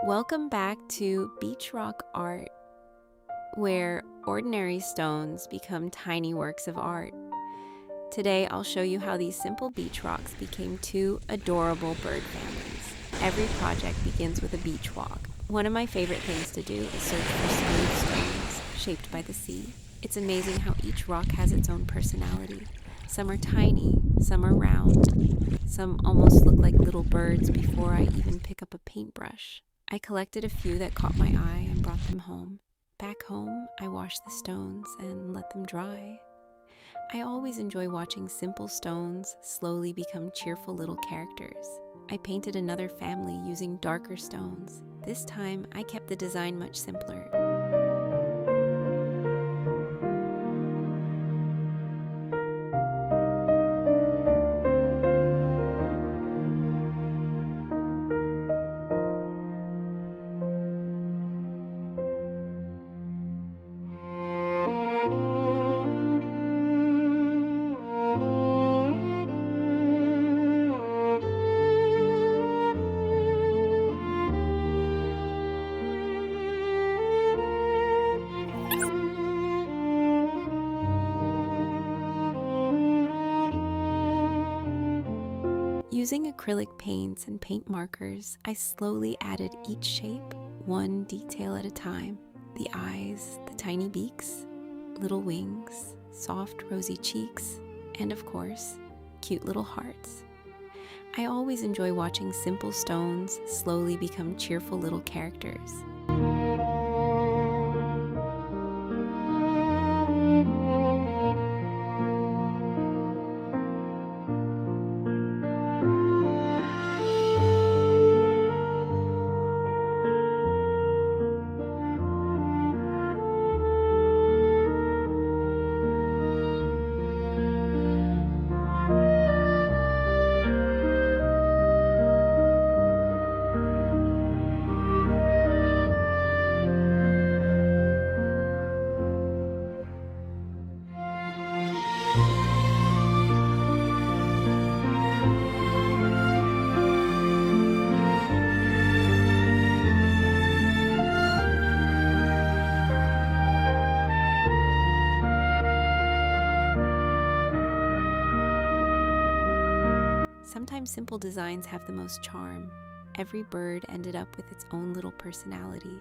Welcome back to Beach Rock Art, where ordinary stones become tiny works of art. Today, I'll show you how these simple beach rocks became two adorable bird families. Every project begins with a beach walk. One of my favorite things to do is search for smooth stones shaped by the sea. It's amazing how each rock has its own personality. Some are tiny, some are round, some almost look like little birds before I even pick up a paintbrush. I collected a few that caught my eye and brought them home. Back home, I washed the stones and let them dry. I always enjoy watching simple stones slowly become cheerful little characters. I painted another family using darker stones. This time, I kept the design much simpler. Using acrylic paints and paint markers, I slowly added each shape, one detail at a time. The eyes, the tiny beaks, little wings, soft rosy cheeks, and of course, cute little hearts. I always enjoy watching simple stones slowly become cheerful little characters. Sometimes simple designs have the most charm. Every bird ended up with its own little personality.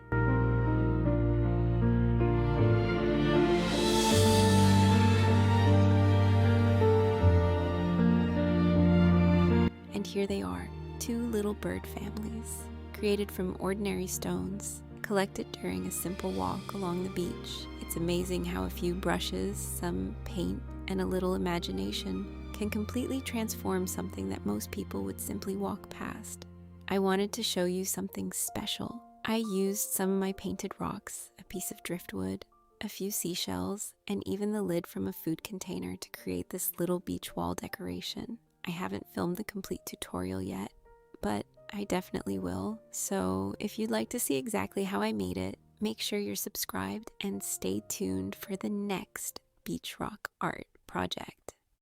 And here they are, two little bird families, created from ordinary stones, collected during a simple walk along the beach. It's amazing how a few brushes, some paint, and a little imagination can completely transform something that most people would simply walk past. I wanted to show you something special. I used some of my painted rocks, a piece of driftwood, a few seashells, and even the lid from a food container to create this little beach wall decoration. I haven't filmed the complete tutorial yet, but I definitely will. So if you'd like to see exactly how I made it, make sure you're subscribed and stay tuned for the next beach rock art project.